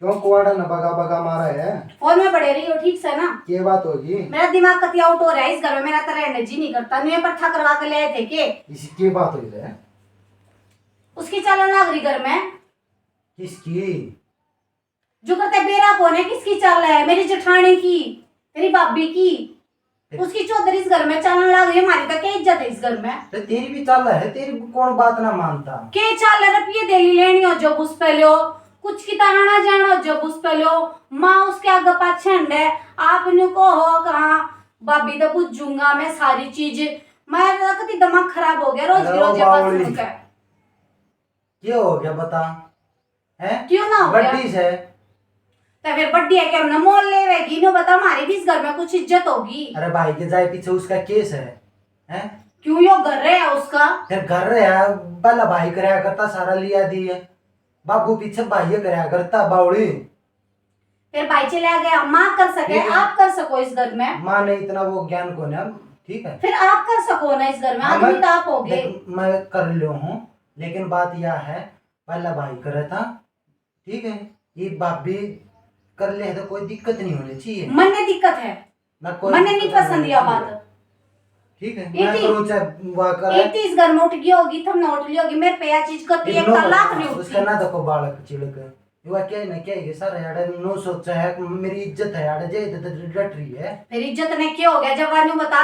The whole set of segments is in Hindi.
क्यों कुआड़ा न बगा बगा मारा है? और मैं पढ़े रही हूँ ठीक से ना। ये बात होगी? मेरा दिमाग कति आउट हो रहा है इस घर में, मेरा तो रहने जी नहीं करता। न्यू पर था करवा के ले आए थे के इसकी बात हुई है? उसकी चाल नागरी घर में किसकी? जो करते बेरा कौन है, किसकी चाल है? मेरी जेठानी की, तेरी भाभी की, उसकी चौधरी इस घर में चलने लग रही है। हमारी तो क्या इज्जत है इस घर में? तो तेरी भी चाल है, तेरी कौन बात ना मानता? के चाल है? रुपये दे लेनी हो जब उस पे लो, कुछ की आना जाना हो जब उस पे लो, माँ उसके आगे पाछे है। आपने को हो कहा भाभी तो बुझूंगा मैं सारी चीज। मैं कभी दिमाग खराब हो गया रोज की रोज बात सुन के। क्या हो गया बता? है क्यों ना हो गया? बड्डी से तो फिर बड्डी है कि हमने मोल लेवेगी नो? बता हमारी भी इस घर में कुछ इज्जत होगी। अरे भाई के जाए पीछे उसका केस है, हैं? क्यों यो घर रहे है उसका? फिर घर रहा पहला भाई कराया करता, सारा लिया दी है। बाबू पीछे भाई कराया करता बावड़ी। फिर भाई चला गया, माँ कर सके, आप कर सको इस घर में? माँ ने इतना वो ज्ञान को ना, ठीक है? फिर आप कर सको ना इस घर में, आदमी तो आप हो गए। मैं कर लियो हूँ, लेकिन बात यह है पहला भाई करे था, ठीक है? ये भाभी कर ले तो कोई दिक्कत नहीं होनी चाहिए। मन में दिक्कत है ना कोई मन नहीं पसंद यह बात, ठीक है? मैं करूँ चाहे वो करे। एक इस घर में उठ गई होगी, तुम ना उठ ली होगी, मेरे पे यह चीज करती है लाख नहीं उठती। उसका ना देखो बालक चिड़क युवा क्या है ना, क्या है सारा यार नो सोचा है मेरी इज्जत है यार, जे डट रही है। फिर इज्जत ने क्या हो गया? जवानी बता,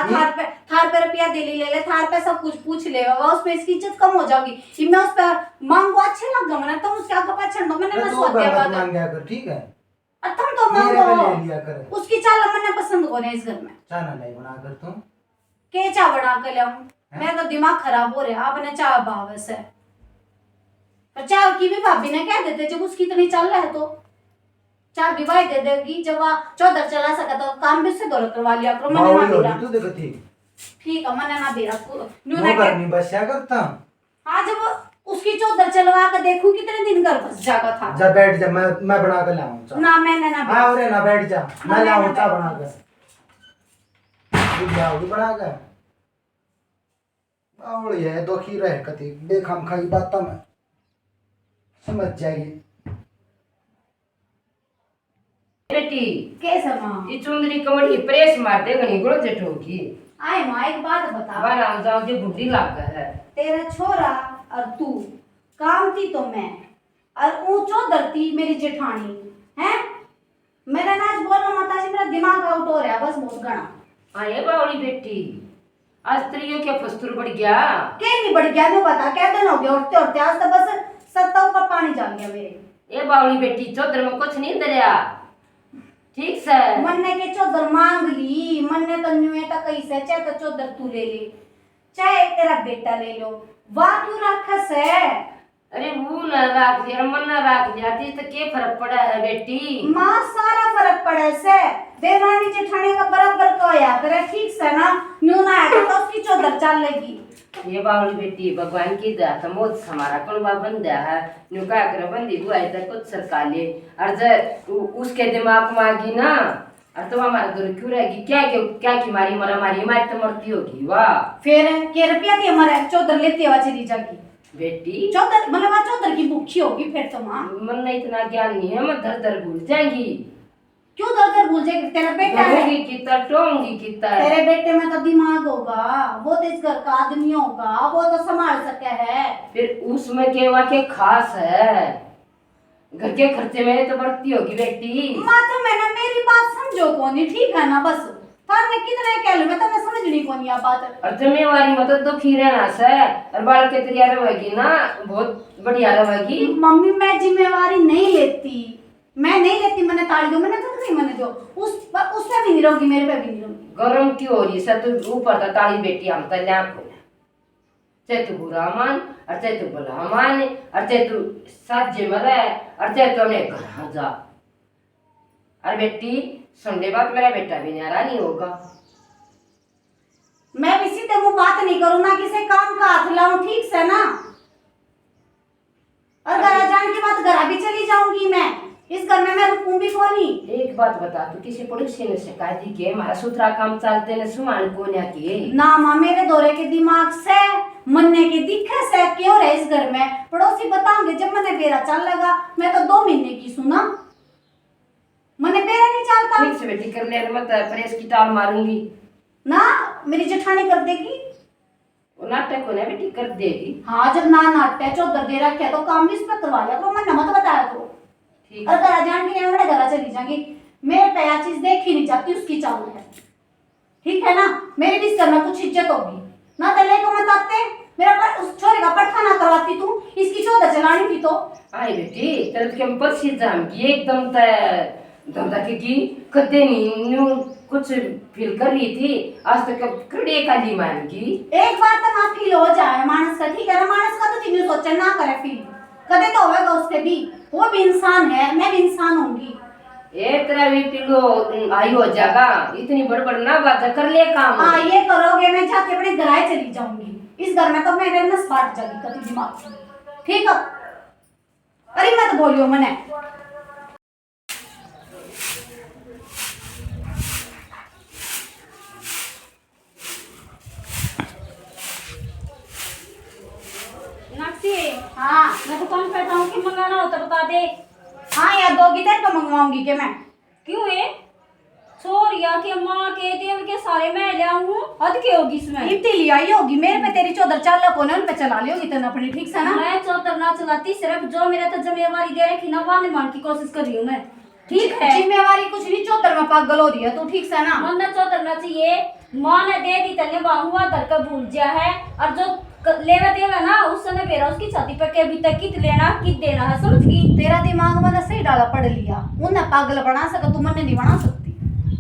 थार पे रुपया दिल्ली ले ले, थार पे सब कुछ पूछ ले, उस पे इसकी इज्जत कम हो जाएगी। कि मैं उस पर मांगो अच्छे लग गए मैंने, तुम उसके आगे पाछे दो मैंने ना सोच दिया बात मांग गया कर, ठीक है? तुम तो मांगो ले लिया कर। उसकी चाल मैंने पसंद को नहीं इस घर में। चाना नहीं बना कर तुम के चा बना के लाऊं? मेरा तो दिमाग खराब हो रहा है। आपने चाह भाव से पर चाह की भी भाभी ने कह देते जब उसकी इतनी चल रहा है तो चाह विवाह दे देगी। जब वह चौधर चला सका तो काम भी उससे दौर करवा लिया करो। मैंने ना बेरा तू देखो ठीक है, मैंने ना बेरा न्यू करनी बस क्या करता। हाँ जब उसकी चौधर चलवा के देखूं कितने दिन घर बस जागा था। जा बैठ जा, मैं बना कर लाऊं ना मैंने ना हाँ अरे ना बैठ जा, मैं लाऊं चा बना कर बना कर। और ये दो खीरा है कति बेखम खाई बात में समझ जाएगी। बेटी कैसे मां ये चुंदरी कमर प्रेस मार दे गनी गुड़ जटोगी। आए मां एक बात बता, बाराम जाओ जे बुढ़ी लाग है। तेरा छोरा और तू काम थी तो मैं और ऊंचो धरती मेरी जेठानी है। मेरा नाच बोलो माताजी, मेरा दिमाग आउट हो रहा है बस बहुत घना। आए बावड़ी बेटी आज स्त्रियों क्या फस्तूर बढ़ गया? क्या नहीं बढ़ गया? नहीं पता क्या दिन हो गया उठते उठते, आज तो बस सत्ताओं का पानी जाग गया मेरे। ए बावड़ी बेटी चौधर में कुछ नहीं दरिया ठीक से मन ने के चौधर मांग ली, मन ने तो न्यू है तो कैसे चाहे तो चौधर तू ले ले चाहे तेरा बेटा ले लो, वाह क्यों रखस है? अरे वो न राख दिया मन न राख जाती तो क्या फर्क पड़ा है बेटी? माँ सारा फर्क पड़े से देवरानी जेठानी का बराबर को या करे ठीक से ना, न्यू ना आएगा तो उसकी चौधर चल लेगी। ये बावड़ी बेटी भगवान की दया तो मोद हमारा कौन बन दिया है न्यू का कर बंदी हुआ है कुछ सरकार ले और जब उसके दिमाग में आगी ना और तुम हमारा दूर क्यों रहेगी? क्या की मारी मरा मारी हमारी तो मरती होगी। वाह फिर के रुपया दिए मरे चौधर लेती हुआ चली जाएगी बेटी। चौधर मतलब चौधर की भूखी होगी फिर तो माँ। मन में इतना ज्ञान नहीं है, मैं दर दर भूल जाएंगी। क्यों दर भूल जाएगी? तेरा बेटा है, कितना टोंगी कितना तेरे बेटे में तो दिमाग होगा, वो तो इस घर का आदमी होगा, वो तो संभाल सके है। फिर उसमें के वाके खास है, घर के खर्चे में तो बढ़ती होगी बेटी। माँ तो मैंने मेरी बात समझो कोनी ठीक है ना? बस थाने कितने कह लूं मैं तो मैं समझ नहीं कोनी बात। और जिम्मेवारी मतलब तो फिर रहना से और बाल के तैयार रहेगी ना बहुत बढ़िया रहेगी। मम्मी मैं जिम्मेवारी नहीं लेती, मैं नहीं लेती, मैंने ताड़ी दो मैंने तो नहीं मैंने दो उस पे भी नहीं रहूंगी, मेरे पे भी नहीं रहूंगी। गरम क्यों हो रही है तू ऊपर तो ताली बेटी हम तो ल्या चाहे तू बुरा मान और चाहे तू भला मान और चाहे तू साजे मरे और चाहे तू अपने घर जा। और बेटी संडे बाद मेरा बेटा भी न्यारा नहीं होगा। मैं किसी से मुंह बात नहीं करूँ ना किसी काम का हाथ लाऊं ठीक से ना, और घर जाने के बाद घर भी चली जाऊंगी मैं, इस घर में मैं रुकूंगी कोनी। एक बात बता तू किसी पड़ोसी ने शिकायत की के हमारा सुथरा काम चलते ने सुमान को न्या की ना माँ मेरे दौरे के दिमाग से मनने के दिखे से क्यों रहे इस घर में पड़ोसी बताओगे जब मैंने बेरा चल लगा मैं तो 2 महीने की सुना मैंने बेरा नहीं चलता ठीक से बेटी कर ले, मत प्रेस की टाल मारूंगी। ना, मेरी जेठानी कर देगी। वो नाटक को ना बेटी कर देगी। हाँ, जब ना नाट्य चौधर दे रखे तो काम भी इस पर करवा लिया करो, मैंने मत बताया करो। ठीक और घर जान के मैं घर चली जाऊंगी, मेरे पे यह चीज देखी नहीं जाती, उसकी चाल है, ठीक है ना। मेरे भी इस घर में कुछ इज्जत होगी ना, तले को मत आते, मेरा पर उस छोरे का पट्टा ना करवाती तू, इसकी चौदह चलानी थी तो। आई बेटी तेरे के ऊपर सी जाम की एकदम त धंधा की कदे नहीं न्यू कुछ फील कर रही थी, आज तक कड़े काली मान की। एक बार तो ना फील हो जाए मानस का, ठीक है ना, मानस का तो तीनों सोचे ना करे फील, कदे तो होगा उसके भी, वो भी इंसान है, मैं भी इंसान होंगी। ए तेरा भी पिलो आई हो जाएगा, इतनी बड़बड़ ना बात कर ले काम। हाँ, ये करोगे मैं जाके अपने घर चली जाऊंगी, इस घर में तो मेरे नस बात जागी कभी दिमाग से, ठीक है। अरे मैं तो बोलियो मैंने नाक्षी, हाँ मैं दुकान पे जाऊँ कि मंगाना हो तो बता दे। हाँ यार, दोगी तेरे को मंगवाऊंगी के मैं। क्यों है? छोरिया के माँ के तेल के सारे मैं ले आऊँ, हद के होगी इसमें। इतनी ली आई होगी, मेरे पे तेरी चौधर चाल को उन पे चला लियोगी तेन अपनी, ठीक से ना। मैं चौतर ना चलाती, सिर्फ जो मेरे तो जिम्मेवारी दे रखी ना वहाँ निभाने की कोशिश कर रही हूँ मैं, ठीक है। जिम्मेवारी कुछ नहीं, चौधर में पागल हो रही है तू, ठीक से ना। मन ना चौतरना चाहिए, माँ ने दे दी तने बाहुआ धर कर भूल गया है, और जो लेवा देवा ना उस समय मेरा उसकी छाती पे के अभी तक कित लेना कित देना है, समझ गई। तेरा दिमाग मैंने सही डाला पढ़ लिया, उन्हें पागल बना सका, तू मैंने नहीं बना सकती।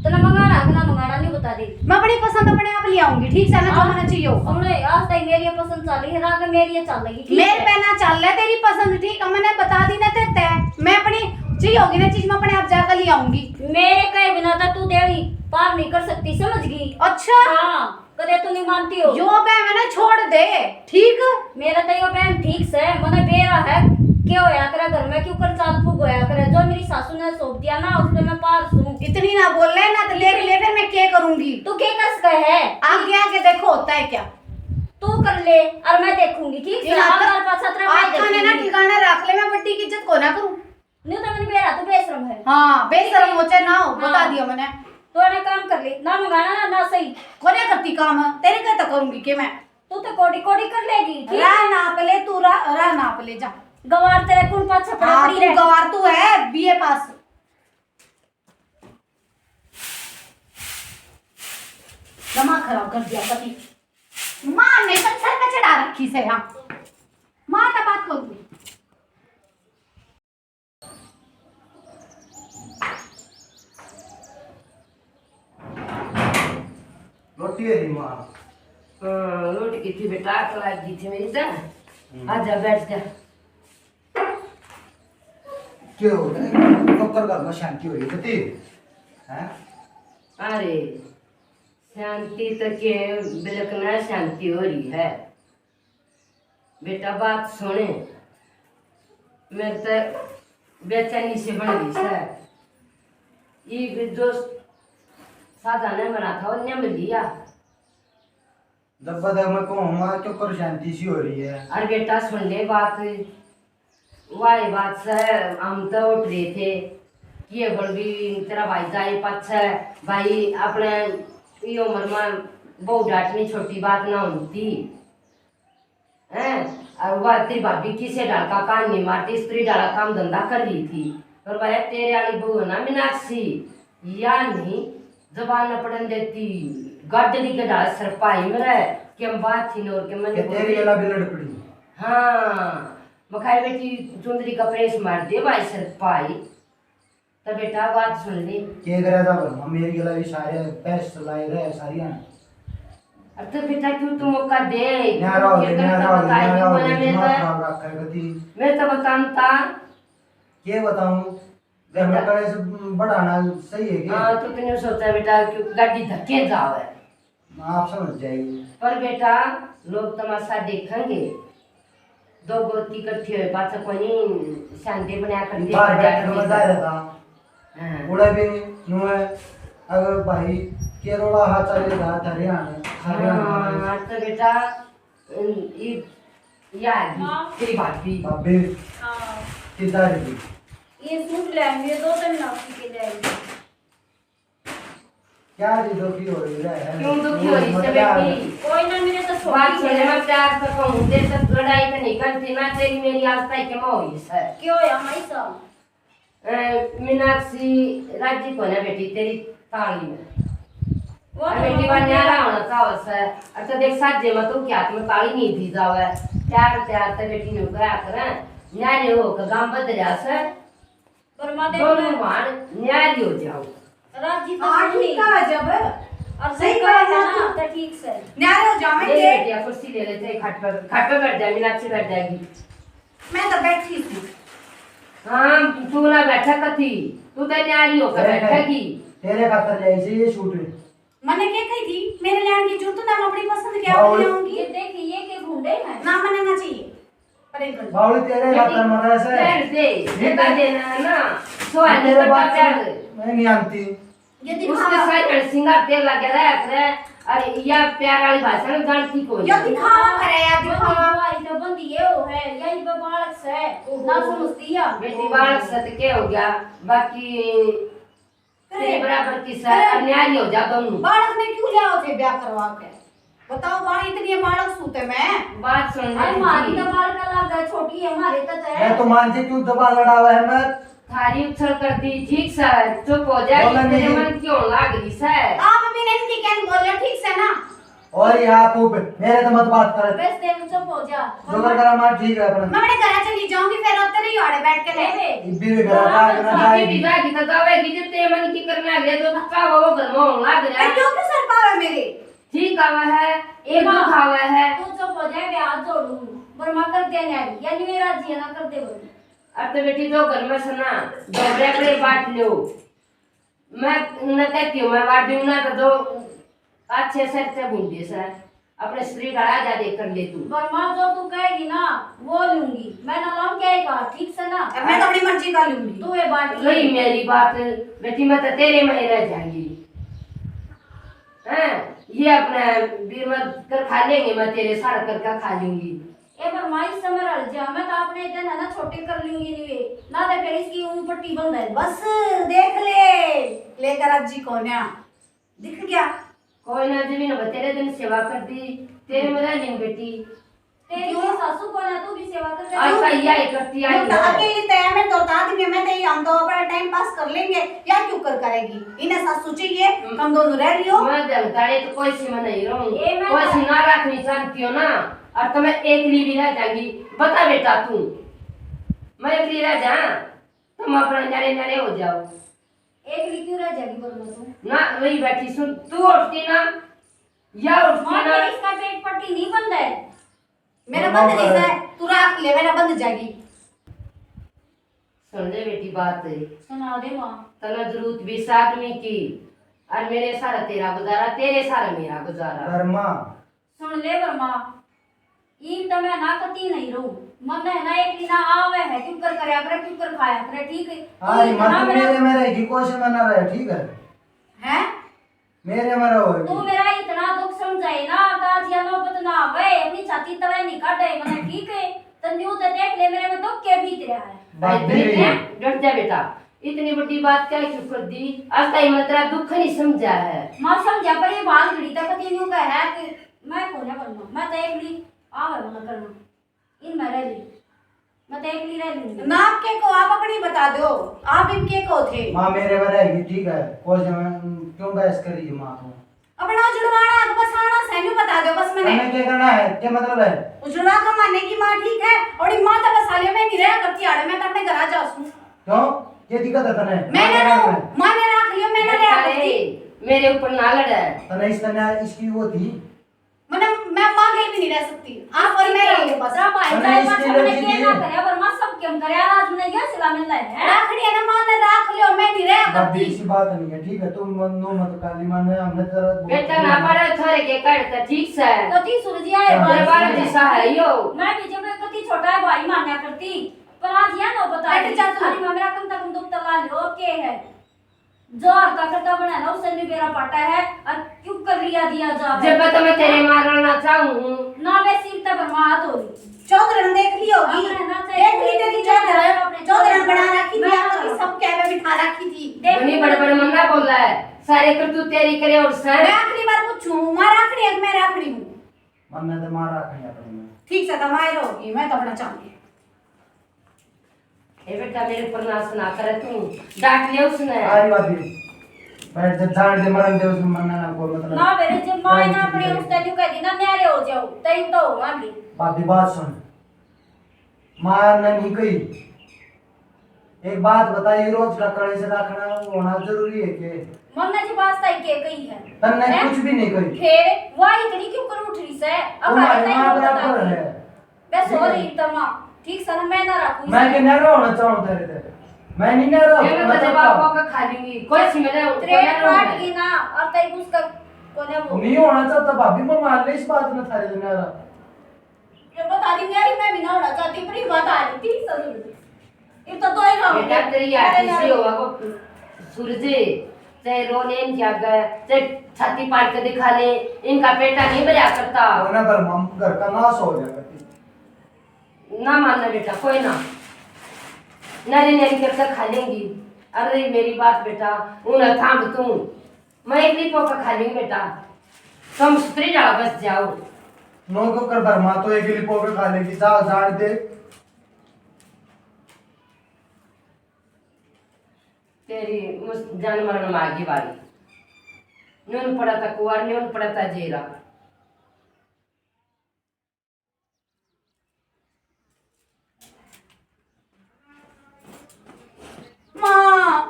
तो ना मंगाना नहीं बता दे। मैं अपनी पसंद अपने आप ले आऊंगी, ठीक से ना, जो मैंने चाहिए हो। हमने आज तक मेरी ये पसंद चली है, आगे मेरी ये चल रही, ठीक मेरे है। पे ना चल रहा है तेरी पसंद, ठीक है, मैंने बता दी ना तेरे, मैं अपनी चाहिए होगी ना चीज मैं अपने आप जाकर ले आऊंगी। मेरे कहे बिना तो तू देवी पार नहीं कर सकती, समझ गई। अच्छा, हाँ, कदे तू नहीं मानती हो। यो बे मैंने छोड़ दे, ठीक। मेरा तो यो बहन ठीक से मने बेरा है, क्यों होया करे घर में, क्यों कर चाल फूक होया करे, जो मेरी सासू ने सौंप दिया ना उस पे मैं पार हूँ। इतनी ना बोल रहे ना, तो ले फिर मैं क्या करूंगी। तू क्या कर सके है? आगे आगे देखो होता है क्या। तू कर ले और मैं देखूंगी, ठीक है। आगे पास सत्रह मैं खाने ना देखूंगी। ठिकाना रख ले, मैं बट्टी की इज्जत को ना करूं। नहीं तो मैंने बेरा तू बेशरम है। हाँ, बेशरम हो चाहे ना हो, बता हाँ। दिया मैंने। तो ना काम कर ले, ना मंगाना ना सही। कोने करती काम है तेरे का तो करूंगी के मैं। तू तो कोडी कोडी कर लेगी, ठीक है। रा नाप ले तू, रा नाप ले जा। गवार तेरे कौन पास छपड़ा हाँ, पड़ी तू रहे। गवार तू है बीए पास। दिमाग खराब कर दिया कभी। मां ने तो सर पे चढ़ा रखी से यहाँ, मां का बात खोल दी। रोटी है री माँ। रोटी की थी बेटा, आग लगी थी मेरी जान। आजा बैठ जा। क्या हो रहा है? कब कर घर में शांति हो रही है हैं? अरे शांति तो के बिलकना शांति हो रही है बेटा, बात सुने। मेरे तो बेचैनी से बन रही है, ये जो साधा ने बना था वो मिल लिया। जब बदल में कहूँगा क्यों कर शांति सी हो रही है। अरे बेटा सुन ले बात, वाही बात से हम तो उठ रहे थे कि ये बड़ भी तेरा भाई जाए पाछे, भाई अपने ये उम्र में बहुत डांटनी छोटी बात ना होती हैं। और वह तेरी भाभी किसे डाल का कान नहीं मारती, स्त्री डाला काम धंधा कर रही थी। और वह तेरे वाली बहू है ना मीनाक्षी, या नहीं जबान न पड़न देती, गड्ढी के डाल सरपाई मेरे कि हम बात थी नोर के मन कि तेरी अला भी लड़ पड़ी। हाँ मखाई बेटी चुंदरी का प्रेस मार दे भाई सरपाई। तो बेटा बात सुन ली। क्या करे था हम मेरी गला भी सारे पैसे चलाए रहे सारियां। अब तो बेटा क्यों तू मौका दे, न्यारा हो गया, न्यारा हो गया, न्यारा हो गया, दिमाग मैं खराब रखा है कभी। तो बताता क्या बताऊं, घर में करे से बढ़ाना सही है क्या? हाँ, तो तूने सोचा बेटा क्यों गाड़ी धक्के जावे, आप समझ जाएगी। पर बेटा लोग तमाशा देखेंगे, दो गोती इकट्ठी हुए पास कोई शांति बना कर दे बाहर बैठ के मजा रहता। हाँ। उड़ा भी नु है, अगर भाई केरला हाथ चले जाता हरियाणा हाँ, तो बेटा यार तेरी भाभी भाभी किधर भी ये सूट ले आएंगे, 2-3 नापी के ले आएंगे। क्या जी दुखी हो रही है? क्यों दुखी हो रही है बेटी? कोई ना, मेरे तो बात छोटी सुने, है। मैं प्यार से कहूँ देर तक लड़ाई तो नहीं करती ना, तेरी मेरी आज तक के मोही है। क्यों है हमारी साहब? मीनाक्षी राजी को ना बेटी तेरी ताली में वो और तो बेटी बाबा न्यारा होना चाहत है। अच्छा देख साजे में तो क्या तुम्हें ताली नहीं दी जावे, प्यार प्यार से बेटी ने कहा करे न्यारी हो का गांव बदला से पर माँ दोनों देख मान न्यारी हो जाओ। राजी तो हाँ सुनी। ठीक है जब और सही सही कहा कहा है ना, तो ठीक से। न्यारे हो ले जाएंगे। बेटिया कुर्सी ले लेते खाट पर बैठ जा, मीनाक्षी बैठ जाएगी। मैं तो बैठी थी। हाँ तू ना बैठा कथी, तू तो न्यारी होकर बैठेगी। तेरे खातर ले ऐसे ये शूट है। मैंने क्या कही थी मेरे लैंड की जूत ना मैं अपनी पसंद क्या बाउल। ले ये आऊंगी देखिए, ये के घुंडे हैं। ना मैंने ना चाहिए पर एक गल बावली तेरे खातर मरा से। बैठ दे, बता देना है ना। सो है तेरे बात प्यार मैं नहीं आती। यदि उसके साथ सिंगार तेल लगे रहा करे। अरे यह प्यार वाली भाषा में जानती को यदि दिखावा करे या दिखावा हमारी तो बंदी ये हो है, यही पे बालक से ना समझती है। बेटी बालक सत के हो गया, बाकी तेरे बराबर की अन्याय हो जा दोनों। बालक ने क्यों लिया थे ब्याह करवा के बताओ बाल इतनी बालक सूते में बात सुन अरे हमारी तो ले, बालक अलग है, छोटी है हमारे तो मैं है। तो मानती क्यों दबा लड़ावा है मैं। थारी उछल कर दी ठीक सा चुप हो जाए। बोला तेरे नहीं। मन क्यों लाग रही है? आप भी नहीं इनकी क्या बोल रहे ठीक से ना और यहाँ तू मेरे तो मत बात कर। बस देख चुप हो जा। जो कर करा मार ठीक है अपना। मैं अपने घर चली जाऊंगी फिर उधर ही आड़े बैठ के ले ले। इब्बी भी घर का ना बाकी जाएगी। विवाह की तो जावेगी जब तेरे मन की करना है तो थका वो घर में लाग रहा है। क्यों क्यों सर पावे मेरे ठीक आवा है, एक दुख आवा है। तू चुप हो जाए, मैं हाथ जोड़ू बर्मा कर दे न्यारी, यानी मेरा जी ना कर दे बोली। अब तो बेटी दो घर में सुना दोबड़े बड़े बांट लो। मैं न कहती हूँ मैं बांट दूँ ना तो दो अच्छे से भूल सर अपने शरीर का आजा दे कर ले तू। बर्मा जो तू कहेगी ना वो लूंगी, मैं ना लाऊं क्या कहा ठीक से ना। मैं तो अपनी मर्जी का लूंगी तू ये बात वही मेरी बात बेटी, मैं तो तेरे में ही रह जाएंगी। हैं ये अपना बीमत कर खा लेंगे, मैं तेरे सारा कर खा लूंगी। ए बर्मा इस समय रल जा, मैं तो अपने दिन है ना छोटे कर लूंगी नहीं वे ना, तो फिर इसकी ऊं पट्टी बंद है। बस देख ले लेकर अज्जी को ना दिख गया कोई ना जमीन तेरे दिन सेवा कर दी, तेरे में रह लेंगे बेटी। तेरी ये सासू को ना तू भी सेवा कर आज का यही करती आई तो है। अकेली तय में तो आदमी मैं तो हम तो अपना टाइम पास कर लेंगे या क्यों कर करेगी इन्हें सासू चाहिए हम दोनों रह लियो मैं जनताड़े तो कोई सी में नहीं रहूं, ए मैं कोई सी ना रखनी चाहती हो ना। और तुम्हें एकली भी रह जाएगी, बता बेटा तू मैं एकली रह जा तुम अपना न्यारे न्यारे हो जाओ। एक क्यों रह जाएगी बर्मा तू? ना वही बैठी सुन, तू उठती ना या उठती मां ना। इसका पेट पट्टी नहीं बंद है। मेरा बंद नहीं है तू रख ले मेरा बंद जाएगी सुन ले बेटी बात है, सुना दे मां। तना जरूरत भी आदमी की और मेरे सारा तेरा गुजारा, तेरे सारा मेरा गुजारा। कर्मा सुन ले बर्मा, इन तो मैं ना कती नहीं रहूं, मन है ना एक ना आवे है क्यों कर करया करे क्यों कर खाया करे ठीक है। हाँ तू मत इतना मेरा मेरे में रहेगी कोशिश में ना रहे ठीक है। हैं मेरे में रहो। तू मेरा इतना दुख समझाए ना ताज या नौबत ना आवे अपनी छाती तवे नहीं काटे मने ठीक है। तो न्यू तो देख ले मेरे में दुख के बीत रहा है। बात भी रही है। डट जा बेटा, इतनी बड़ी बात क्या क्यों कर दी? आज तक मैं तेरा दुख नहीं समझा है। मां समझा पर ये बाल घड़ी तक कती न्यू का है कि मैं कोने बनना मैं तो एक ली आवे मना करना इन मैं रह ली, मैं तो एक ली रह लूंगी। नाम के को आप अपनी बता दो आप इनके को थे माँ मेरे में रहेगी ठीक है। कोशिश में क्यों बहस करी है माँ को। अपना जुड़वाना बस आना सैन्यू बता दो बस मैंने हमें क्या करना है, क्या मतलब है। उजड़ा का मानने की माँ ठीक है और ये माँ तो बस सालियों में नहीं रहा करती आड़े मैं तो अपने घर आ जाऊँ क्यों ये दिक्कत है तने। मैंने रहूं माँ ने रख लियो मैंने रहा करती मेरे ऊपर ना लड़ा। तने इस तरह इसकी वो थी। मैंने मैं माँ के भी नहीं रह सकती आप और मैं रहेंगे बस रा भाई अरे जाए इसके पास लिए मैंने जी क्या जी। ना करे पर मां सब क्यों करे आज मैंने क्या सिला मिल रहा है। राखड़ी है ना माँ ने रख लियो मैं नहीं रह बात करती इसी बात नहीं है ठीक है। तुम नो मत काली मान हमने तेरा बेटा ना पड़े छोरे के करता ठीक से। तो ती सूरज आए हाँ, तेरे बाल दिशा है यो। मैं भी जब कति छोटा है भाई मान्या करती पर आज या ना बता बेटे जा तू। अरे मेरा कम तक दुख तला लो के है जोर का करता बना ना उसने भी मेरा पाटा है और क्यों कर लिया दिया जा जब तो मैं तेरे मारना चाहूँ ना मैं सीता पर मां हाथ हो रही चौधरन देख ली होगी अब रहना देख ली तेरी चौधरन चौधरन बना रखी थी आप बड़े बड़े मन्ना बोल रहा है सारे कर तू तेरी करे और सर मैं आखिरी बार पूछूं मां राखड़ी है कि मैं राखड़ी हूं? मन्ने तो मारा रखनी अपने में। ठीक से दवाई रहोगी मैं तो अपना चाहूंगी। ए बेटा मेरे पर ना सुना करे तू डांट लिया उसने आई भाभी बैठ जा झाड़ दे मरन दे उसमें मन्ना ना बोल मतलब ना मेरे जब मां ना पड़े उस तनु कह दी ना न्यारे हो जाओ तई तो हुआ भी। भाभी बात सुन, मारना नहीं कही। एक बात बताइए, रोज का कड़े से रखना होना जरूरी है कि मन्ना जी वास्ता ही के कही है तन्ने हैं? कुछ भी नहीं कही। फिर वाही इतनी क्यों कर उठ रही से अब तुम्हारी माँ बराबर है। मैं सॉरी तमा ठीक सर मैं ना रखूं मैं के नरो होना चाहूं तेरे से, मैं नहीं नरो ये मैं तेरे बाप को खा लूंगी कोई सी मेरे ट्रेन काट की ना और तई उसका कोने वो नहीं होना चाहता भाभी, मैं मान ले इस बात में थारे दिन यार। ये बता दी यार मैं भी ना होना चाहती पर ये बता दी थी सर ये तो ही रहो बेटा तेरी आती सी होगा को सूरज चाहे रोने क्या गए चाहे छाती पाट के दिखा ले इनका पेटा नहीं बजा करता होना पर मम घर का नाश हो जाएगा। ना मानना बेटा कोई ना नारी नारी करके खा लेंगी। अरे मेरी बात बेटा उन्हें थाम तू मैं एक लिपो का खा लूंगी बेटा तुम सुतरी जाओ बस जाओ नो को कर बर्मा तो एक लिपो के खा लेगी, जाओ झाड़ दे। तेरी जान मरण मागी वाली न्यून पड़ा था कुआर न्यून पड़ा था जेरा। मां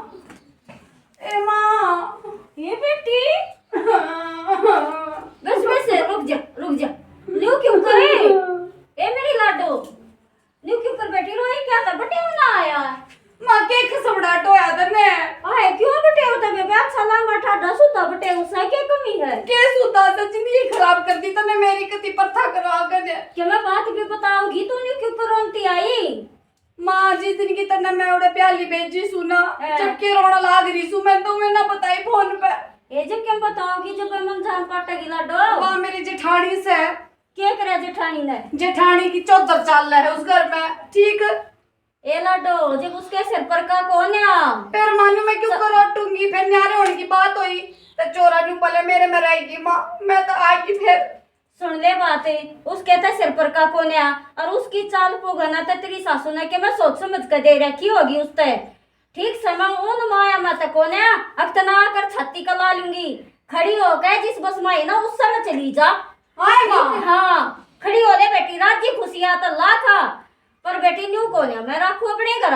ए मां ये बेटी बस बस रुक जा न्यू क्यों करे ए मेरी लाडो न्यू क्यों कर बैठी रो ये क्या था बटे ना आया मां के खसबड़ाट होया तने आए क्यों बटे हो तबे बैग सलाम बैठा डसू ता बटे उसने क्या कमी है के सुता से जिंदगी खराब कर दी तने मेरी कति प्रथा करवा कर दे। क्या मैं बात भी बताऊंगी तो न्यू क्यों पर रोती आई मां जिस दिन की तने मैं उड़े प्याली भेजी सुना है। चक्के रोना लाग रही सु मैं तो मैं ना बताई फोन पे। ये जब क्या बताओगी जब मन जान पाटेगी लाडो मां मेरी जेठानी से क्या करे जेठानी ने जेठानी की चौधर चल रहा है उस घर में ठीक ए लाडो जब उसके सिर पर का कौन है फिर मानू मैं क्यों करोटूंगी फिर न्यारे होने की बात हुई तो चोरा न्यू पले मेरे में रहेगी मां मैं तो आएगी फिर सुन ले बातें उसके तो सिर पर का कौन है और उसकी चाल पोगना तो तेरी सासू ने के मैं सोच समझ कर दे रखी होगी उसते ठीक समय उन माया मत कौन है अब तना कर छत्ती का ला लूंगी खड़ी हो गए जिस बस माई ना उस समय चली जा हाय मां हाँ खड़ी हो ले बेटी राज्य खुशियां तो ला था पर बेटी न्यू कौन है मैं रखू अपने घर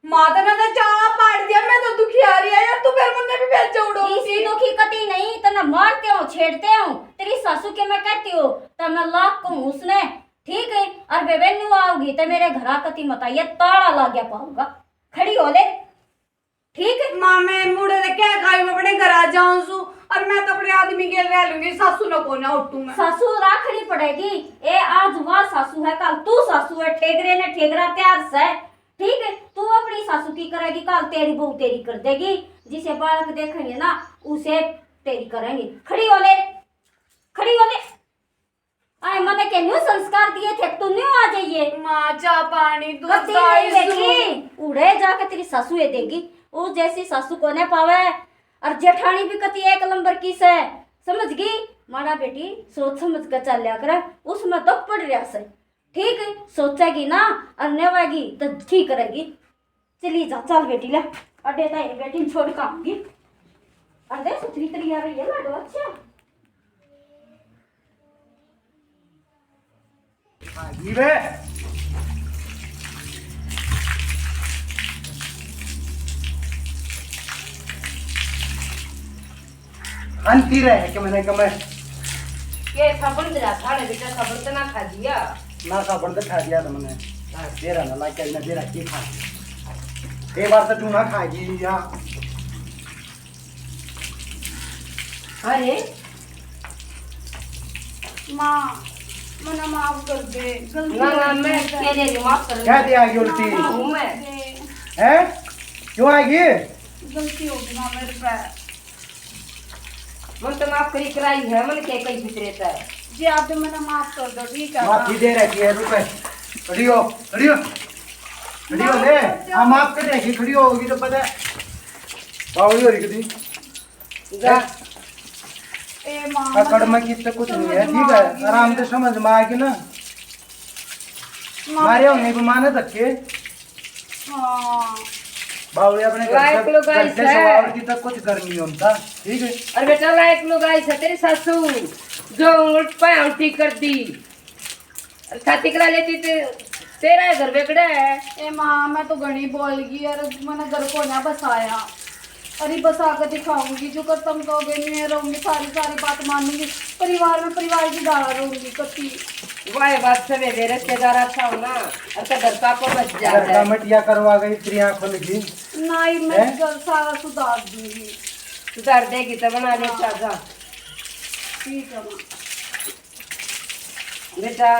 माता ने तो चाह पाड़ दिया मैं तो दुखी आ रही है यार तू फिर मुन्ने भी भेज उड़ो इसी दुखी कती नहीं तना मारते हो छेड़ते हो तेरी सासू के मैं कहती हूँ तो मैं लाख को उसने ठीक है और बेबे न्यू आओगी तो मेरे घर कती मत ये ताला ला गया पाऊंगा खड़ी हो ले ठीक है मां मैं मुड़े ने क्या खाई मैं अपने घर आ जाऊं सु और मैं तो अपने आदमी के रह लूंगी सासू न को ना उठूं मैं सासू राखड़ी पड़ेगी ए आज वह सासू है कल तू सासू है ठेगरे ने ठेगरा तैयार से ठीक है तू अपनी सासू की करेगी कल तेरी बहू तेरी कर देगी जिसे बालक देखेंगे ना उसे तेरी करेंगे खड़ी हो ले आए मने के न्यू संस्कार दिए थे तू न्यू आ जाइए मां चा पानी दूध कती नहीं बेटी उड़े जाके तेरी सासू ये देगी उस जैसी सासू को ने पावे और जेठानी भी कती एक नंबर की से समझ गई मारा बेटी सोच समझ कर चल लिया कर उसमें तो पड़ रहा से ठीक है सोचेगी ना और नेवागी तो ठीक करेगी चली जा चल बेटी ले अड्डे ताई बेटी छोड़ के आऊंगी अरे सुथरी तरी आ रही है लाडो अच्छा ये बे अंती रहे कि मैंने कमे ये साबुन दिला था ने बेटा साबुन तो ना खा दिया ना साबुन तो खा दिया था मैंने दे रहा ना लाइक करना दे रहा की खा एक बार तो तू ना खाएगी या अरे मां मना माफ कर दे गलती ना ना मैं तेरे लिए माफ कर क्या दिया आगे उल्टी हूं मैं है क्यों आएगी गलती हो गई मां मेरे पे मन तो माफ करी कराई है मन के कई भीतर रहता है जी आप भी मना माफ कर दो ठीक है माफी दे रखी है रुपए खड़ी हो ले हाँ माफ कर रखी खड़ी होगी तो पता है बावली हो रही थी जा ए माँ अकड़ में कितने कुछ नहीं है, ठीक है, आराम से समझ में आएगी ना। मारे होने को माने तक के हाँ बावली अपने लायक लोग घर ऐसे से है। सवार की तक कुछ गर्मी होता, ठीक है। अरे बेटा लायक लोग आई से तेरी सासू जो उल्ट पाए उल्टी कर दी छाती करा लेती तेरा घर बेकड़ा है। ए माँ मैं तो घनी बोल गई और मैंने घर को ना बसाया। अरे बसा कर दिखाऊंगी जो कर तुम कहोगे मैं रहूंगी, सारी सारी बात मानूंगी, परिवार में परिवार की दाड़ा रहूंगी कति। वाह बात सब है रिश्तेदार अच्छा हो ना और तो घर का को बच घर जाता का है। मटिया करवा गई, तेरी आंखों लगी। नहीं मैं हैं? घर सारा सुधार दूंगी। सुधार देगी तो बना ले चाचा। ठीक है माँ। बेटा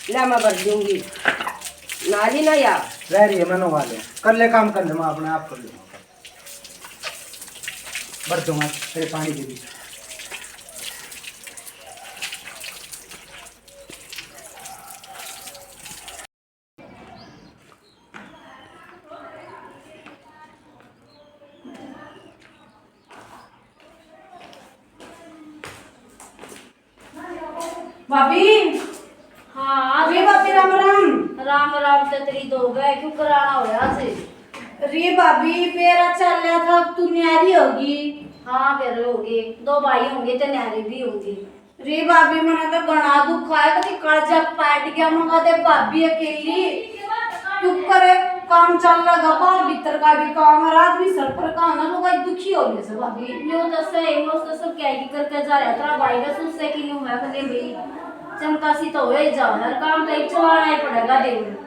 ले मैं भर दूंगी नाली ना यार। रह रही है मनो वाले, कर ले काम कर ले, मैं अपने आप कर लूँगा, भर दूंगा तेरे पानी के बीच। भाभी हाँ अरे भाभी राम राम। राम राम ते तेरी दो गए क्यों कराना होया से? अरे भाभी मेरा चल रहा था, अब तू न्यारी होगी। हाँ फिर होगे, दो भाई होंगे तो न्यारे भी होंगे। रे भाभी मैंने तो घना दुख आया, कभी कर्जा पाट गया मंगा दे भाभी अकेली चुप करे। काम चल रहा बाहर भीतर का भी काम है, रात भी सर पर काम है, लोग आज दुखी हो गए सब भाभी। यो तो सही वो तो सब क्या ही करके जा रहा तेरा भाई बस उससे कि नहीं हुआ कदे भी चमकासी तो हो जा हर काम तो एक चलाना ही पड़ेगा देव।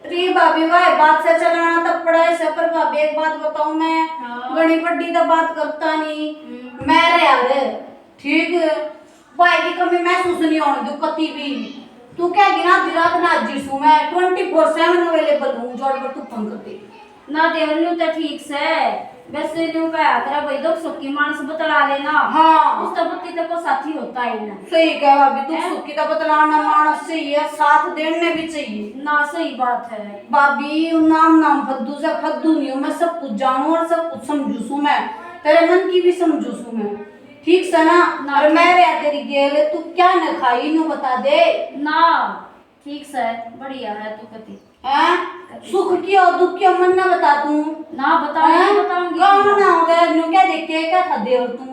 रे भाभी वाह बात से चलाना तब पड़ा है सब। पर भाभी एक बात बताऊं मैं, हाँ। बड़ी बड्डी तो बात करता नहीं मैं रे यार, ठीक भाई की कमी महसूस नहीं होने दू कती भी। तू कहेगी ना रात ना जिसू मैं 24/7 अवेलेबल हूँ, जोड़ पर तू फोन करती ना देव न्यू तो ठीक से वैसे न्यू कहा तेरा भाई दुख सुख की मानस बतला लेना। हाँ उस तबती तक को साथी होता है ना। सही कहा भाभी, तू सुखी तो बतलाना मानस चाहिए, साथ देने भी चाहिए ना सही बात है। भाभी। नाम फद्दू से फद्दू नहीं हूँ मैं, सब कुछ जानू और सब कुछ समझू सू मैं, तेरे मन की भी समझू सू मैं, ठीक से ना। और मैं रे तेरी गेल तू क्या न खाई नु बता दे ना ठीक से बढ़िया है तू कती हैं। सुख की और दुख की मन ना बता तू ना बताऊंगी बताऊंगी कौन ना हो गया नु क्या देखते क्या था दे और तू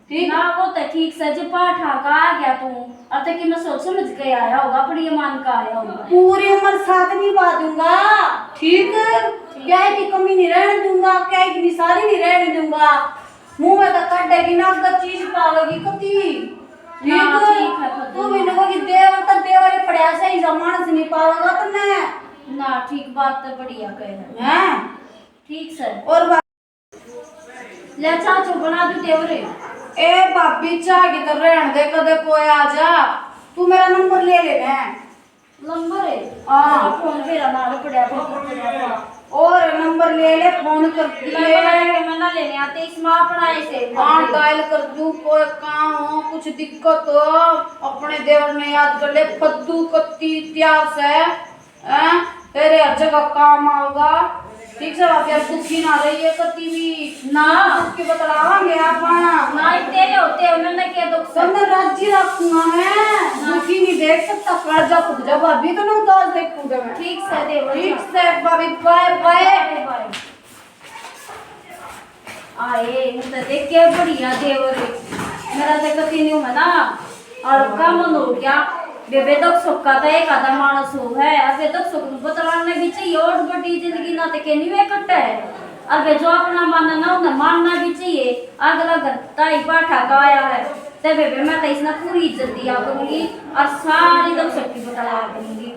ठीक ना वो तो ठीक से जो पाठा का आ गया तू अब तक कि मैं सोच समझ के आया होगा बड़ी मान का आया होगा। पूरी उम्र साथ निभा दूंगा, ठीक क्या है कि कमी नहीं रहने दूंगा, क्या है कि निसारी नहीं रहने दूंगा। मुंह में तो काटेगी ना अगर चीज पावेगी कती ठीक है तू भी नको कि देवर तो देवर ही पड़या से ही जमान से नहीं पावेगा तो ने ना ठीक बात तो बढ़िया कह रहा है। हैं। ठीक से और ले चाचू बना दू तेवरे। ए भाभी चाह की तो रहन दे, कदे कोई आ जा, तू मेरा नंबर ले ले नंबर है हाँ। फोन पे रहा पड़ा फिर और नंबर ले ले, फोन कर ले मैं ना लेने आते इसमें अपना ऐसे हाँ डायल कर दू, कोई काम हो कुछ दिक्कत हो अपने देवर ने याद कर ले, फद्दू कत्ती इतिहास है हैं? तेरे हर जगह काम आऊगा, ठीक से बात यार दुखी ना रही है कती भी ना दुख के बतलावांगे आप ना तेरे होते हो मैंने क्या दुख सब मैं राज्य रखूंगा मैं, दुखी नहीं देख सकता कर्जा खुद जब अभी तो ना उतार देखूंगा मैं, ठीक से देव ठीक से भाभी बाय बाय। आए मुझे देख के बढ़िया देवर मेरा तो कति नहीं हुआ ना और का मन हो गया बेबे दुख सुख का तो एक आधा मानस हो है अबे दुख सुख बतलाने भी चाहिए और बड़ी जिंदगी ना तो कहनी वे कट्टा है अबे जो अपना मानना ना उन्हें मानना भी चाहिए। अगला घर ताई पाठा का आया है तब बेबे मैं तो इसने पूरी इज्जत दिया करूंगी और सारी दुख सुख की बतला करूंगी।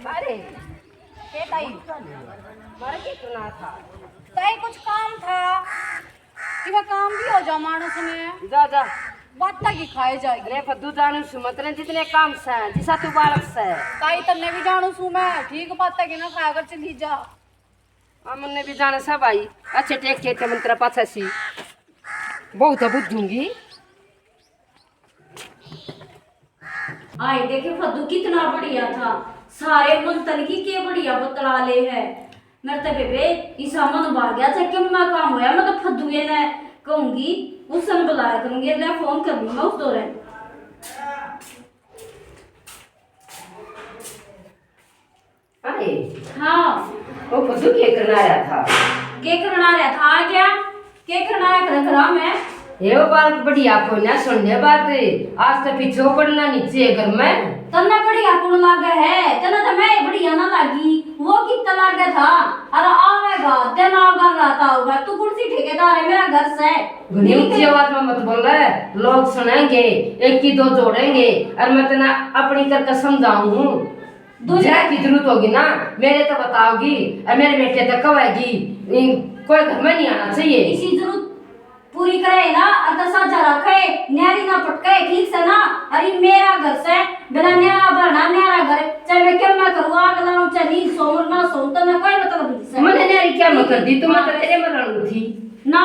अरे के ताई मर के सुना था ताई कुछ काम था कि वह काम भी हो जा मानस में जा जा बात की खाए जाएगी। अरे फद्दू जानू सुमत ने जितने काम से जिसा तू बालक से ताई तन्ने भी जानू सू मैं, ठीक बात है कि ना खाया कर चली जा। अमन ने भी जाने सब आई अच्छे टेक के मंत्र पाछा सी बहुत बुझूंगी। आए देखे फद्दू कितना बढ़िया था, सारे मंतन की के बढ़िया बतला ले है। मेरे तो बेबे ईसा मन भाग गया था कि मैं काम होया, मैं तो फद्दू ये ने कहूंगी उसने बुलाया करूंगी, ले फोन कर लूंगा उस दौरान। अरे हाँ वो फद्दू के करना रहा था। के करना रहा था क्या? के करना रहा घर में? ये वो बात बढ़िया को ना सुनने बात, आज तो पीछे पड़ना नीचे घर में। तन्ना बढ़िया कौन लागे है? तना तो मैं बढ़िया ना लागी, वो कितना लागे था। अरे आवेगा दिन आगर रहता होगा, तू कुर्सी ठेकेदार है मेरा घर से। घनी ऊंची आवाज में मत बोल रहा है, लोग सुनेंगे, एक की दो जोड़ेंगे और मैं तना अपनी करके समझाऊं। दूसरा की जरूरत होगी ना मेरे तो बताओगी और मेरे बेटे तक कब आएगी? कोई घर में नहीं आना चाहिए। इसी जरूरत पूरी करे ना, अगर साझा रखे न्यारी ना पटके ठीक से ना। अरे मेरा घर से बिना न्यारा भरना न्यारा घर, चाहे मैं क्या मैं करूँ, आग लाऊं चाहे नींद सोऊं ना सोऊं, तो मैं कोई मतलब नहीं से। मैंने न्यारी क्या मैं कर दी? तुम तो तेरे में रणू थी ना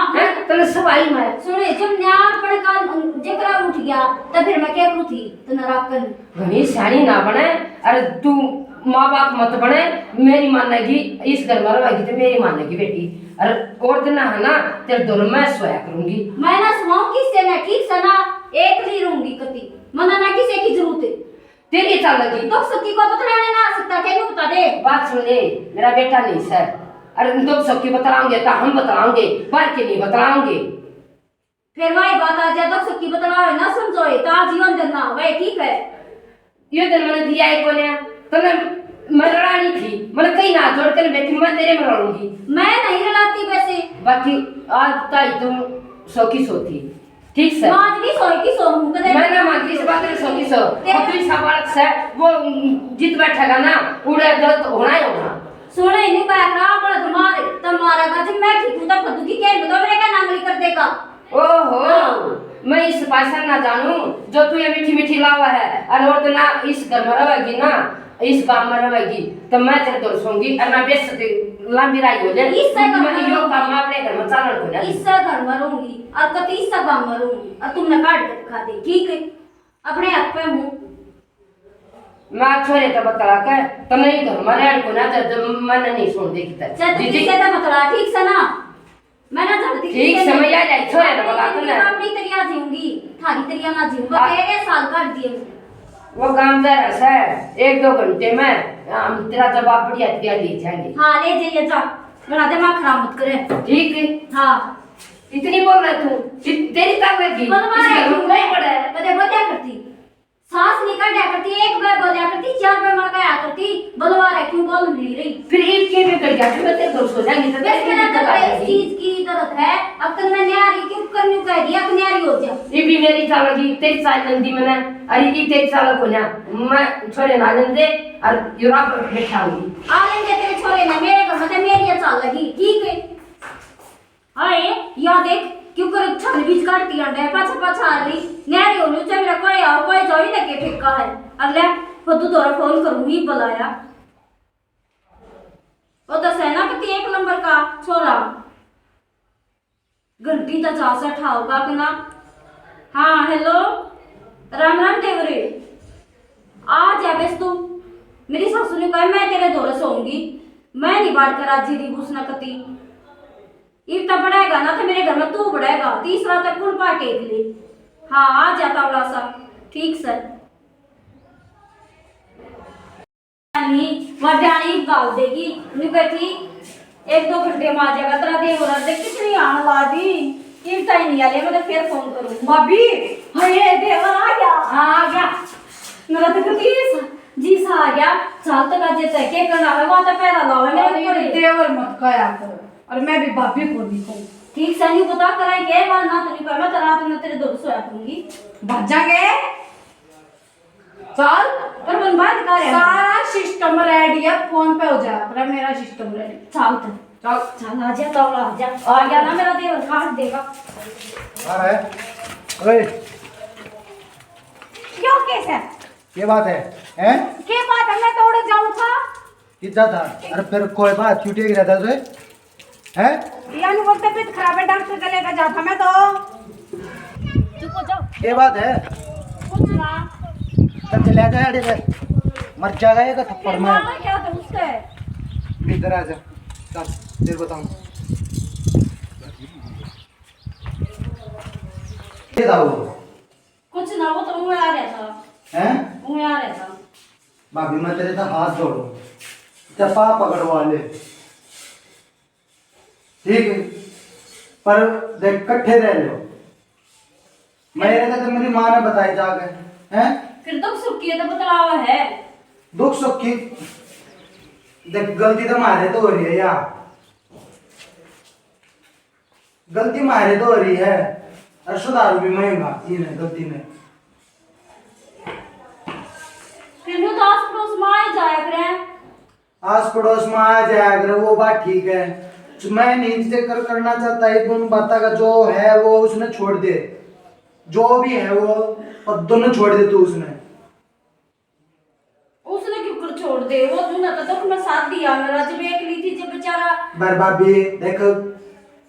तो सवाई में सुने, जब न्यार पड़का जेकरा उठ गया तो फिर मैं क्या करूँ थी? तो नाराज कर घनी सियानी ना बने, अरे तू माँ बाप मत बने। मेरी मानेगी इस घर में रहेगी तो मेरी मानेगी बेटी। अरे और दिन है ना तेरे दोनों मैं सोया करूंगी। मैं ना सुनाऊं किससे? मैं ठीक से ना एक ली रहूंगी कति, मना ना किसी की जरूरत है। तेरी चाल लगी तो सती को बतलाने ना आ सकता, क्या बता दे? बात सुन ले, मेरा बेटा नहीं सर। अरे दो सबकी बतलाओगे तो हम बतलाओगे, बाहर के नहीं बतलाओगे। फिर वही बात आ जाए, तो सती बतलावे ना समझोए तो आजीवन दिन ना होवे, ठीक है? ये दिन मैंने दिया है कोने तो मैं लड़ानी थी, मैंने कहीं ना जोड़ कर बैठी मैं तेरे में लड़ूंगी। मैं नहीं लड़ाती वैसे। बाकी आज ताई तुम सो की सोती ठीक से। आज भी सोई की सोऊं कदे। मैं ना मानती इस बात में सो की सो। और तू सवाल से वो जीत बैठेगा ना उड़े दर्द होना ही होना। सुने नहीं पाया बड़ा तुम्हारा का जब मैं ठीक हूं तो फद्दू की क्या बताओ, मेरे क्या नांगली कर देगा? ओहो मैं इस भाषा ना जानूं जो तू ये मीठी मीठी लावा है। और तो ना इस घर में रहेगी ना, इस गांव में रहेगी तो मैं तेरे दोस्त होंगी और मैं बेइज्जती लंबी राई हो जाए। इससे मैं यो काम अपने घर में चालन हो जाए। इससे घर में रहूंगी और कति इससे गांव में रहूंगी और तुमने काट के दिखा दे, ठीक है? अपने हाथ पे हूं मैं छोरे तो बतला के तो नहीं घर में रहने को ना जब मैंने नहीं सुन देखी चल ठीक से तो बतला, ठीक से ना मैं ना जानती ठीक समय आ जाए छोरे तो बता तू ना अपनी तरिया जीऊंगी, थारी तरिया ना जीऊं। बतेरे साल काट दिए वो काम जा रहा है 1-2 घंटे में हम तेरा जवाब बढ़िया दिया ले जाएंगे। हाँ ले जाइए, जा बना दे, मां खराब मत करे, ठीक है? हाँ इतनी बोल रहा तू तेरी ताकत की नहीं पड़े कदे बजा करती, सांस निकल जाया करती, एक बार बोलिया करती, 4 बार मर गया करती, बलवा रहा क्यों बोल नहीं रही? फिर एक के में कर गया फिर तेरे दोस्त हो जाएंगे तो बस मेरा तो इस चीज की जरूरत है। अब तक मैं न्यारी क्यों करनी कह दिया कि न्यारी हो जा। ये भी मेरी चाल लगी तेरी चाल नंदी मैंने। अरे ये तेरी चाल को ना मैं छोरे ना दे और यूरा पर बैठा हूं। आ लेंगे तेरे छोरे ना, मेरे घर में तो मेरी चाल लगी, ठीक है? आए या देख क्यों कर छल बीच काटती अंडे पाछा पाछा आ रही न्यारी होनी चाहे मेरा कोई और कोई जोई ना के ठेका है। अगले फद्दू तोरा फोन करूंगी बुलाया वो तो सेनापति 1 नंबर का छोरा, घंटी तो जा से उठाओगा कि ना। हाँ हेलो राम राम देवरे, आ जा बेस तू। मेरी सासू ने कहा मैं तेरे दौरे सोऊंगी, मैं नहीं बात करा जी दी घुसना कती इतना बढ़ेगा ना तो मेरे घर में तू बढ़ेगा, तीसरा तक कौन पा टेक ले। हाँ आ जाता बड़ा सा, ठीक सर। वड्याणी गाल देगी नु कहती 1-2 घंटे में आ जाएगा तेरा देव और देख कितनी आने वाली ये टाइम नहीं आले, मैं फिर फोन करूं। भाभी हाय देवर आ गया, आ गया मेरा तो कतीस जी सा आ गया। साल तक आज तक के करना है वो तो पैदा लावे मेरे देवर मत कया करो और मैं भी भाभी को नहीं कहूं, ठीक से नहीं पता कराए के बात ना तो नहीं कर, मैं रात में तेरे दोस्त सोया करूंगी भाजांगे चल। पर मन बात कर रहा सारा सिस्टम रेडी है, फोन पे हो जा पर मेरा सिस्टम रेडी। चल तो चल चल आ जा, तो आ गया ना मेरा देवर काट देगा। आ रहा है ओए क्यों कैसे ये बात है हैं? के बात है? मैं तो उड़ जाऊं था कितना था? अरे फिर कोई बात छुट्टी गिरा था तुझे हैं? यानी बोलते तबीयत खराब है डॉक्टर के लेकर जाता मैं तो चुप हो जाओ। ये बात है। कुछ ना। तब चला जाए अड़े से मर जाएगा ये का थप्पड़ फिर में। मारना क्या था उससे? इधर आ जा, चल फिर बताऊं। ये था वो कुछ ना, वो तो मुँह में आ रहा था। हैं? मुँह में आ रहा था। भाभी मैं तेरे तो हाथ जोड़ू, चपा पकड़वा ले, ठीक है? पर देख कट्ठे रह लो। मेरे तो मेरी माँ ने बताई जाके, हैं? फिर दुख सुख की तो बतलावा है। दुख सुख की देख, गलती तो मारे तो हो रही है यार, गलती मारे तो हो रही है, और सुधारू भी महंगा इन्हें गलती में। फिर यूँ तो आस पड़ोस में आए जाया करें। आस पड़ोस में आ जाया करे वो बात ठीक है, मैं नहीं जिक्र करना चाहता है उन बातों का, जो है वो उसने छोड़ दे, जो भी है वो और दोनों छोड़ दे तू उसने। उसने क्यों कर छोड़ दे? वो तूने तो दुख में साथ दिया मेरा, जब एक ली थी जब बेचारा। बर्बादी देख,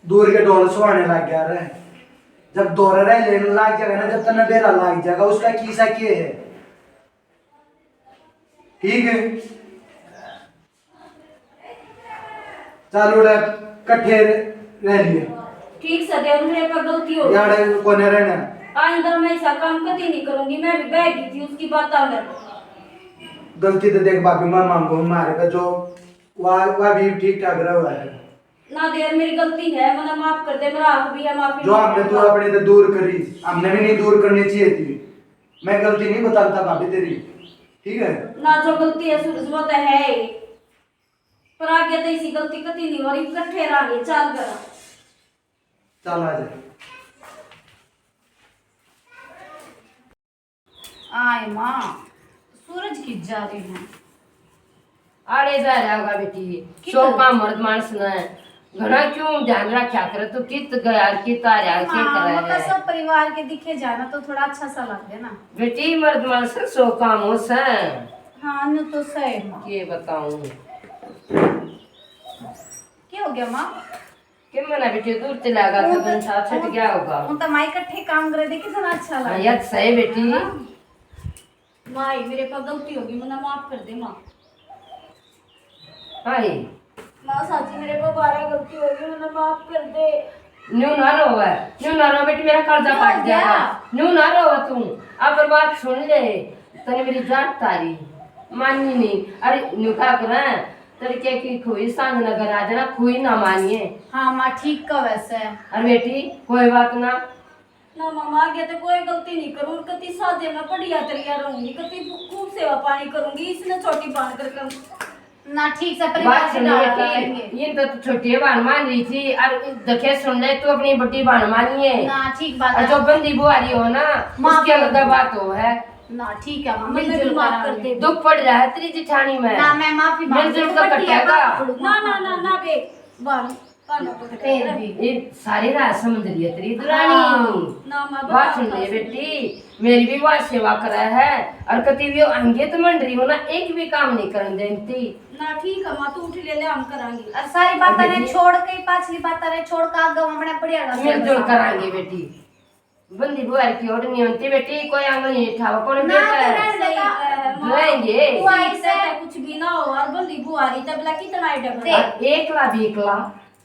दूर के डोल सुहाने लग गया रे, जब दौरे रहे लेने लग जाएगा ना, जब तक डेरा लग जाएगा उसका कीसा किए है, ठीक है? चालू रह कट्ठे रह लिए ठीक से दे, मेरे पर गलती हो गई। यार कोने रहना, आइंदा मैं ऐसा काम कभी नहीं करूंगी। मैं भी बह गई थी उसकी बातों में। गलती तो देख बाकी मैं मांगू हमारे पे जो वह भी ठीक ठाक रहा हुआ है ना देर मेरी गलती है, मैंने माफ कर दे, मेरा हक भी है माफी। जो हमने तू अपने तो दूर करी, हमने भी नहीं दूर करनी चाहिए थी। मैं गलती नहीं बताता भाभी तेरी, ठीक है? ना जो गलती है सूरज वो तो है ही। पर आगे तो इसी गलती कती नहीं हो रही, इकट्ठे रह चल कर। चल आ जाए। आए माँ, सूरज की जा रही है। आड़े जा रहा होगा बेटी, शो का मर्द मानस ने घना क्यों ध्यान रखा करे, तो कित गया कित आ रहा के हाँ, करे मतलब सब परिवार के दिखे जाना तो थोड़ा अच्छा सा लगे ना। बेटी, मर्द मानस शो काम हो से हाँ न तो सही माँ। के बताऊं क्या हो गया माँ? कि मना बेटी दूर चला गया था, तो साथ छट गया होगा। उन तो माई इकट्ठे काम करे थे, कितना अच्छा हाँ, लगा। याद सही बेटी। माई मेरे पर गलती होगी, मैंने माफ कर दे माँ। हाय माँ साची मेरे पर 12 गलती होगी, मैंने माफ कर दे। न्यू ना रो है, न्यू ना रो बेटी, मेरा कर्जा क्यों काट गया? जाएगा। न्यू ना रो तू, अब बात सुन ले, तने मेरी जात तारी माननी नहीं। अरे न्यू का करे तरीके की खुई सांझ नगर आ जाना, खुई ना मानिए। हाँ माँ ठीक का वैसे है। अरे बेटी कोई बात ना, ना मामा आगे तो कोई गलती नहीं करूँ, कति सादे में बढ़िया तरिया रहूंगी, कति खूब सेवा पानी करूंगी, इसने छोटी बांध कर ना ठीक से परिवार बात से सुन डाला बेटी, करेंगे। ये तो छोटी बहन मान रही थी, और देखे सुन ले तो अपनी बड़ी बहन मानिए। ना ठीक बात और है। जो बंदी बुआरी हो ना, माँ उसकी अलग बात हो है। ना ठीक है माँ, मैंने मिलजुल भी माफ कर करांगे। दे। दुख पड़ रहा है तेरी जिठानी में, ना मैं माफी मांगती मिलजुल हूँ, कर बढ़िया कटेगा। माफ करूँ। ना ना ना ना बे बाण फिर भी ये सारी रात समझ रही है तेरी हाँ। दुरानी। ना माँ बात सुन ले बेटी, मेरी भी बात सेवा करा है, और कति भी आंगे तो मंडरी हो ना, एक भी काम नहीं करने देती। ना ठीक है माँ, तू उठ ले हम करांगे। और सारी बातें बेटी। ने छोड़ के पाछली बातें ने छोड़ के आगे अपने बढ़िया रस्ते पे मिलजुल साथ करांगे बेटी, बंदी बुआरी की ओर नहीं होती बेटी, कोई आंगन नहीं ठावा कौन ना देता तो है। रहने सही देता। है माँ। रहेंगे। बुआ ऐसे तो कुछ भी ना हो, और बंदी बुआरी तबला कितना आइटम है। और एकला भी एकला,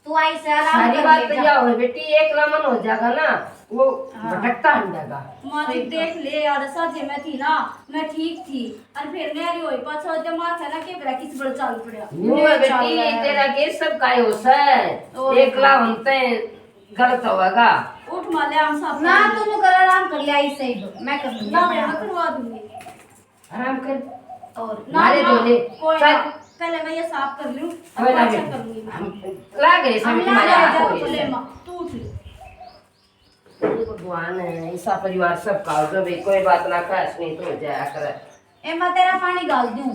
तू आई से आराम सारी कर बात ले तो जा। क्या हो बेटी, एकला मन हो जाएगा ना, वो भटकता हट जाएगा। माँ जी देख ले यार, साथे में थी ना, मैं ठीक थी, और फिर मेरी हुई पाछा दिमाग है ना कि बड़ा किस बड़ चाल पड़ा। न्यू है बेटी, तेरा के सब काय हो से, एकला होते गलत होगा। उठ माले हम साथ ना तुम कर आराम कर ले, आई से ही मैं कर लूंगी ना अपने मैं आप। करवा दूंगी। आराम कर, और ना मारे ना, डोले कोई चल। ना, पहले मैं ये साफ कर लूं, कोई ना अच्छा बेटी, करूंगी मैं। हम लाग रही हम सब ला तुम्हारे जा हाथ हो तो ले रही माँ, तू उठ ले। है। भगवान है, ऐसा परिवार सब का हो, जब कोई बात ना काश नहीं तो हो जाया करे। ए मैं तेरा पानी डाल दूं।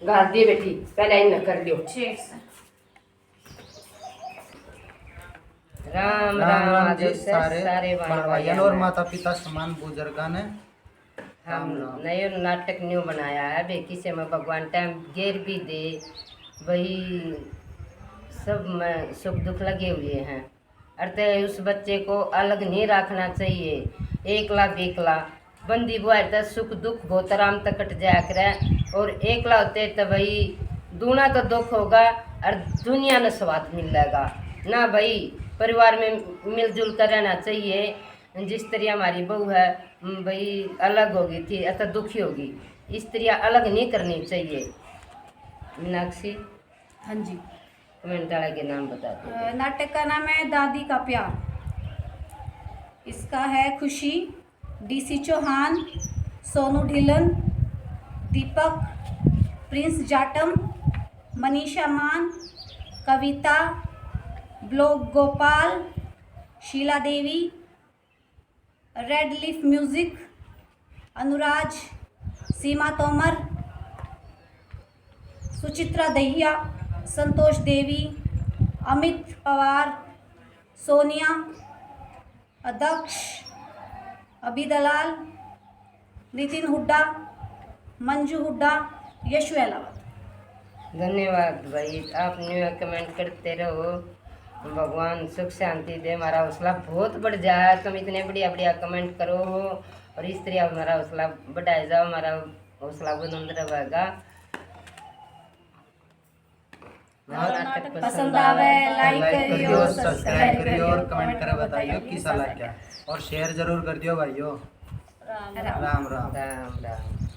गाल दे बेटी, पहले इन कर लियो। ठीक से। राम राम राम आदर जी से सारे भाई भाइयों और माता पिता समान बुजुर्गों ने। हम नए नाटक न्यू बनाया है बेकी से, मैं भगवान टाइम घेर भी दे, वही सब में सुख दुख लगे हुए हैं। अरे उस बच्चे को अलग नहीं रखना चाहिए, एकला बेकला बंदी बुआर तो सुख दुख बहुत आराम तक कट जाया करे, और एकला होते तो भाई दूना तो दुख होगा और दुनिया में स्वाद मिलेगा ना भाई। परिवार में मिलजुल कर रहना चाहिए। जिस तरह हमारी बहू है भाई अलग होगी थी अतः दुखी होगी, इस तरह अलग नहीं करनी चाहिए। मीनाक्षी हाँ जी। कमेंट वाला के नाम बता दो। नाटक का नाम है दादी का प्यार। इसका है खुशी, डीसी चौहान, सोनू ढिलन, दीपक, प्रिंस जाटम, मनीषा मान, कविता, ब्लॉग गोपाल, शीला देवी, रेड लीफ म्यूजिक, अनुराज, सीमा तोमर, सुचित्रा दहिया, संतोष देवी, अमित पवार, सोनिया, अध्यक्ष, अभी दलाल, नितिन हुड्डा, मंजू हुड्डा, यशु अहलावत। धन्यवाद भाई, आप न्यू कमेंट करते रहो। भगवान सुख शांति दे, हमारा हौसला बहुत बढ़ जाए। तुम इतने बढ़िया बढ़िया कमेंट करो और इस तरह हमारा हौसला बढ़ाए जाओ, हमारा हौसला बुलंद रहेगा। नाटक पसंद आवे लाइक करियो, सब्सक्राइब करियो और कमेंट कर बताइयो कैसा लगा, और शेयर जरूर कर दियो भाइयों। राम राम। राम राम।